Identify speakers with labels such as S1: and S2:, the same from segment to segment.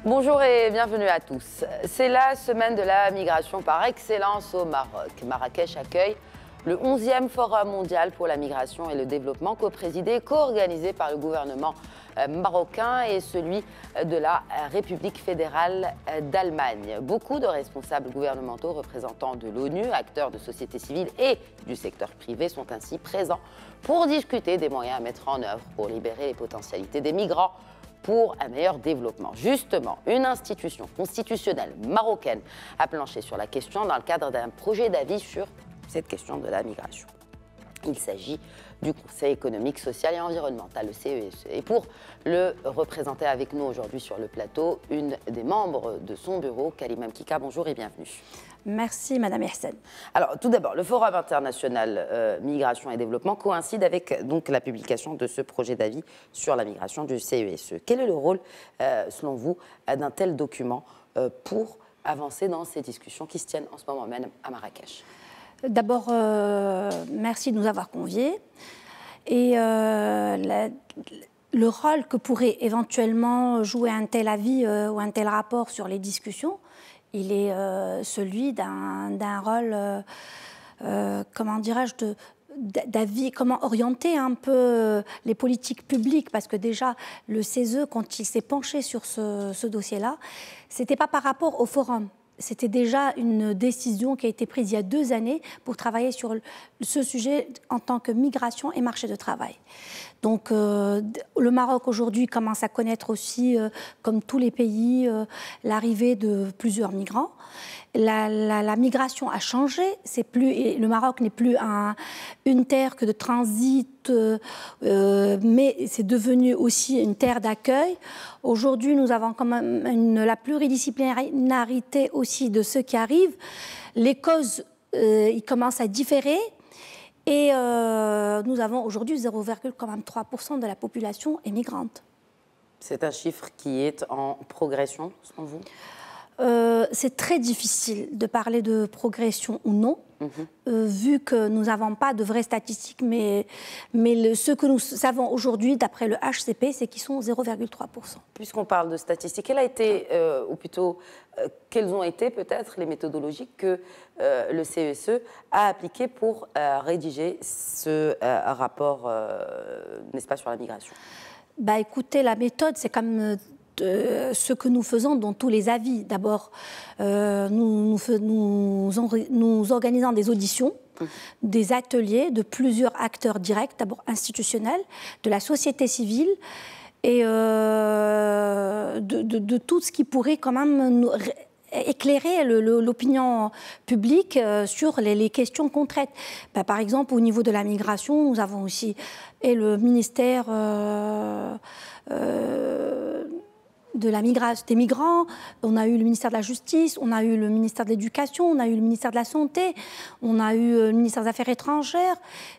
S1: Bonjour et bienvenue à tous. C'est la semaine de la migration par excellence au Maroc. Marrakech accueille le 11e Forum mondial pour la migration et le développement, co-présidé, co-organisé par le gouvernement marocain et celui de la République fédérale d'Allemagne. Beaucoup de responsables gouvernementaux, représentants de l'ONU, acteurs de société civile et du secteur privé sont ainsi présents pour discuter des moyens à mettre en œuvre pour libérer les potentialités des migrants pour un meilleur développement. Justement, une institution constitutionnelle marocaine a planché sur la question dans le cadre d'un projet d'avis sur cette question de la migration. Il s'agit du Conseil économique, social et environnemental, le CESE. Et pour le représenter avec nous aujourd'hui sur le plateau, une des membres de son bureau, Kalima Mkika, bonjour et bienvenue.
S2: Merci Madame Hersen.
S1: Alors tout d'abord, le Forum international migration et développement coïncide avec donc, la publication de ce projet d'avis sur la migration du CESE. Quel est le rôle, selon vous, d'un tel document pour avancer dans ces discussions qui se tiennent en ce moment même à Marrakech?
S2: D'abord, merci de nous avoir conviés. Et le rôle que pourrait éventuellement jouer un tel avis ou un tel rapport sur les discussions, il est celui d'un rôle, comment dirais-je, d'avis, comment orienter un peu les politiques publiques, parce que déjà, le CESE, quand il s'est penché sur ce dossier-là, ce n'était pas par rapport au forum. C'était déjà une décision qui a été prise il y a 2 années pour travailler sur ce sujet en tant que migration et marché de travail. Donc le Maroc aujourd'hui commence à connaître aussi, comme tous les pays, l'arrivée de plusieurs migrants. La migration a changé. Le Maroc n'est plus une terre que de transit, mais c'est devenu aussi une terre d'accueil. Aujourd'hui, nous avons quand même la pluridisciplinarité aussi de ceux qui arrivent. Les causes, ils commencent à différer. Et nous avons aujourd'hui 0,3% de la population est migrante.
S1: C'est un chiffre qui est en progression, selon vous?
S2: C'est très difficile de parler de progression ou non, vu que nous n'avons pas de vraies statistiques, mais ce que nous savons aujourd'hui, d'après le HCP, c'est qu'ils sont 0,3%.
S1: Puisqu'on parle de statistiques, quelle a été, ou plutôt, quelles ont été peut-être les méthodologies que le CESE a appliquées pour rédiger ce rapport, n'est-ce pas, sur la migration?
S2: Bah, écoutez, la méthode, c'est comme ce que nous faisons dans tous les avis. D'abord, nous organisons des auditions, des ateliers de plusieurs acteurs directs, d'abord institutionnels, de la société civile et de tout ce qui pourrait quand même éclairer l'opinion publique sur les questions concrètes. Ben, par exemple, au niveau de la migration, nous avons aussi le ministère des migrants, on a eu le ministère de la Justice, on a eu le ministère de l'Éducation, on a eu le ministère de la Santé, on a eu le ministère des Affaires étrangères,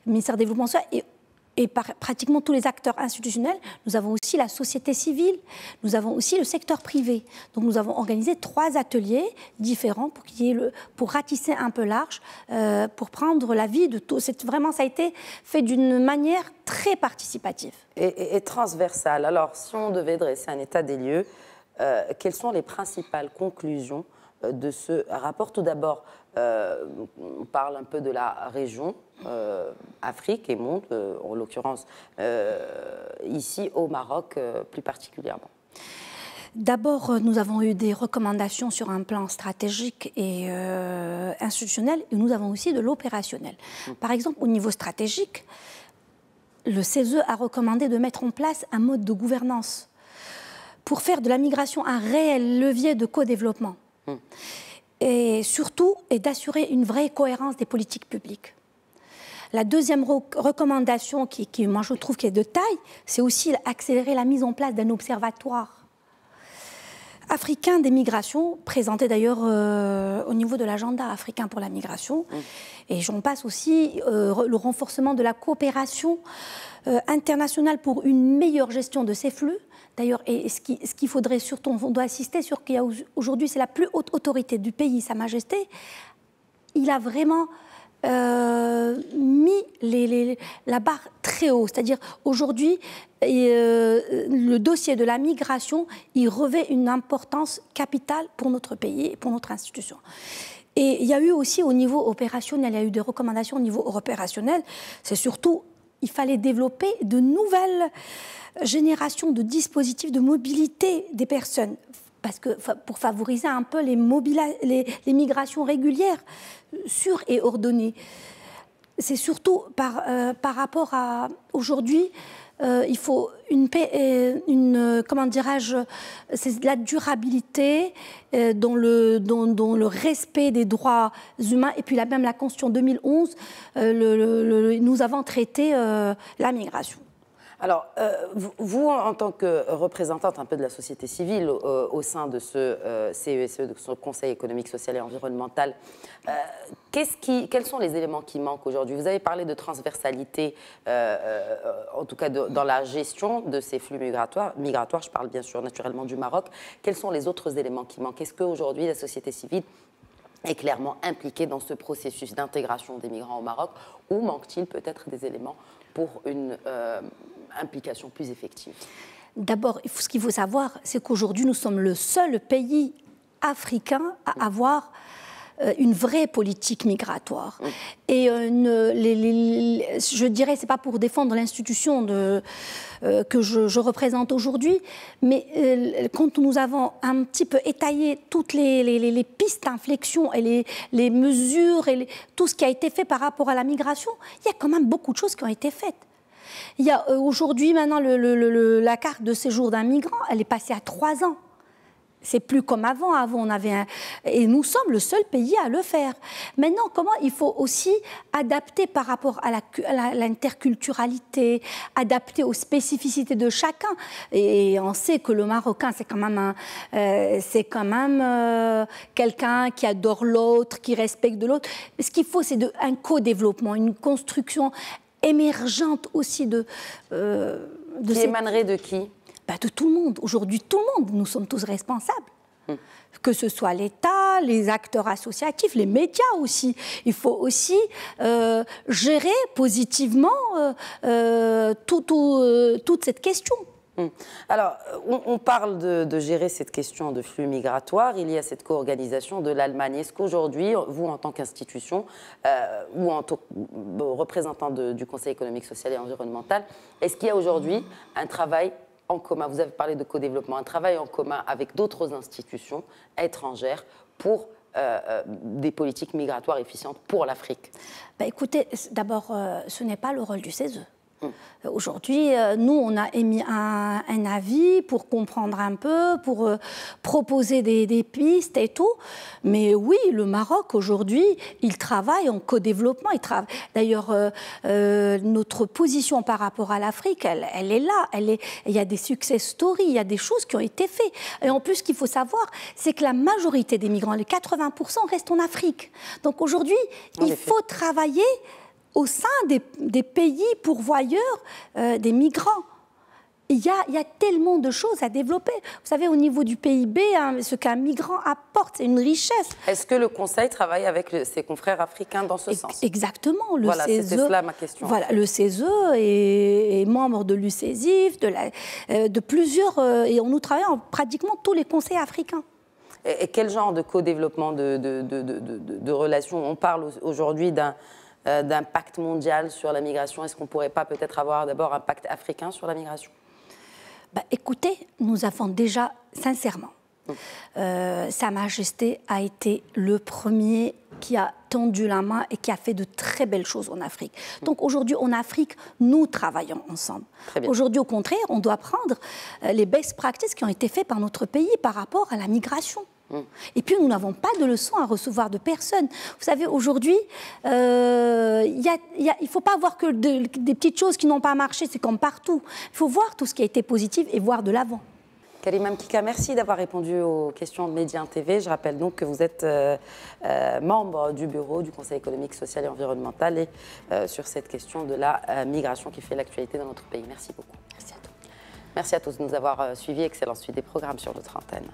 S2: le ministère du Développement social et pratiquement tous les acteurs institutionnels. Nous avons aussi la société civile, nous avons aussi le secteur privé. Donc nous avons organisé 3 ateliers différents pour ratisser un peu large, pour prendre l'avis de tous. Vraiment, ça a été fait d'une manière très participative.
S1: Et transversale. Alors, si on devait dresser un état des lieux, quelles sont les principales conclusions de ce rapport? Tout d'abord, on parle un peu de la région, Afrique et monde, en l'occurrence ici au Maroc plus particulièrement.
S2: D'abord, nous avons eu des recommandations sur un plan stratégique et institutionnel, et nous avons aussi de l'opérationnel. Par exemple, au niveau stratégique, le CESE a recommandé de mettre en place un mode de gouvernance pour faire de la migration un réel levier de co-développement. Et surtout, d'assurer une vraie cohérence des politiques publiques. La deuxième recommandation, qui moi je trouve qui est de taille, c'est aussi accélérer la mise en place d'un observatoire africain des migrations, présenté d'ailleurs au niveau de l'agenda africain pour la migration. Et j'en passe aussi le renforcement de la coopération internationale pour une meilleure gestion de ces flux. D'ailleurs, et ce qu'il faudrait surtout, on doit insister sur qu'aujourd'hui, c'est la plus haute autorité du pays, Sa Majesté. Il a vraiment mis la barre très haut. C'est-à-dire, aujourd'hui, le dossier de la migration, il revêt une importance capitale pour notre pays et pour notre institution. Et il y a eu aussi au niveau opérationnel, il y a eu des recommandations au niveau opérationnel. C'est surtout, il fallait développer de nouvelles générations de dispositifs de mobilité des personnes. Parce que pour favoriser un peu les migrations régulières, sûres et ordonnées. C'est surtout par rapport à aujourd'hui, il faut comment dirais-je, c'est de la durabilité dans le respect des droits humains. Et puis là même la Constitution 2011, nous avons traité la migration.
S1: Alors, vous, en tant que représentante un peu de la société civile au sein de ce CESE, de ce Conseil économique, social et environnemental, quels sont les éléments qui manquent aujourd'hui? Vous avez parlé de transversalité, en tout cas dans la gestion de ces flux migratoires, je parle bien sûr naturellement du Maroc. Quels sont les autres éléments qui manquent? Est-ce qu'aujourd'hui la société civile est clairement impliquée dans ce processus d'intégration des migrants au Maroc, ou manque-t-il peut-être des éléments pour une implication plus effective?
S2: D'abord, ce qu'il faut savoir, c'est qu'aujourd'hui, nous sommes le seul pays africain à avoir une vraie politique migratoire. Et je dirais, c'est pas pour défendre l'institution que je représente aujourd'hui, mais quand nous avons un petit peu étayé toutes les pistes d'inflexion et les mesures et tout ce qui a été fait par rapport à la migration, il y a quand même beaucoup de choses qui ont été faites. Il y a aujourd'hui, maintenant, la carte de séjour d'un migrant, elle est passée à 3 ans. C'est plus comme avant. Avant, on avait et nous sommes le seul pays à le faire. Maintenant, comment il faut aussi adapter par rapport à l'interculturalité, adapter aux spécificités de chacun. Et on sait que le Marocain, c'est quand même, quelqu'un qui adore l'autre, qui respecte de l'autre. Ce qu'il faut, c'est un co-développement, une construction émergente aussi
S1: qui émanerait de qui?
S2: De tout le monde. Aujourd'hui, tout le monde. Nous sommes tous responsables. Que ce soit l'État, les acteurs associatifs, les médias aussi. Il faut aussi gérer positivement toute cette question.
S1: Alors, on parle de gérer cette question de flux migratoires. Il y a cette co-organisation de l'Allemagne. Est-ce qu'aujourd'hui, vous, en tant qu'institution ou en tant que représentant du Conseil économique, social et environnemental, est-ce qu'il y a aujourd'hui un travail en commun, vous avez parlé de co-développement, un travail en commun avec d'autres institutions étrangères pour des politiques migratoires efficientes pour l'Afrique?
S2: Écoutez, d'abord, ce n'est pas le rôle du CESE. Aujourd'hui, nous, on a émis un avis pour comprendre un peu, pour proposer des pistes et tout. Mais oui, le Maroc, aujourd'hui, il travaille en co-développement. D'ailleurs, notre position par rapport à l'Afrique, elle est là. Il y a des success stories, il y a des choses qui ont été faites. Et en plus, ce qu'il faut savoir, c'est que la majorité des migrants, les 80%, restent en Afrique. Donc aujourd'hui, il faut travailler au sein des pays pourvoyeurs des migrants. Il y a tellement de choses à développer. Vous savez, au niveau du PIB, ce qu'un migrant apporte, c'est une richesse.
S1: Est-ce que le Conseil travaille avec ses confrères africains dans ce sens?
S2: Exactement.
S1: Voilà, c'était cela ma question.
S2: Voilà, le CESE est membre de l'UCESIF, de plusieurs... et nous travaillons pratiquement tous les conseils africains.
S1: Et quel genre de co-développement, de relations? On parle aujourd'hui d'un pacte mondial sur la migration. Est-ce qu'on ne pourrait pas peut-être avoir d'abord un pacte africain sur la migration?
S2: Écoutez, nous avons déjà, sincèrement, Sa Majesté a été le premier qui a tendu la main et qui a fait de très belles choses en Afrique. Donc aujourd'hui, en Afrique, nous travaillons ensemble. Aujourd'hui, au contraire, on doit prendre les best practices qui ont été faites par notre pays par rapport à la migration. Et puis, nous n'avons pas de leçons à recevoir de personne. Vous savez, aujourd'hui, il ne faut pas voir que des petites choses qui n'ont pas marché, c'est comme partout. Il faut voir tout ce qui a été positif et voir de l'avant.
S1: Karima Mkika, merci d'avoir répondu aux questions de Média TV. Je rappelle donc que vous êtes membre du bureau du Conseil économique, social et environnemental et sur cette question de la migration qui fait l'actualité dans notre pays. Merci beaucoup.
S2: Merci à tous.
S1: Merci à tous de nous avoir suivis. Excellente suite des programmes sur notre antenne.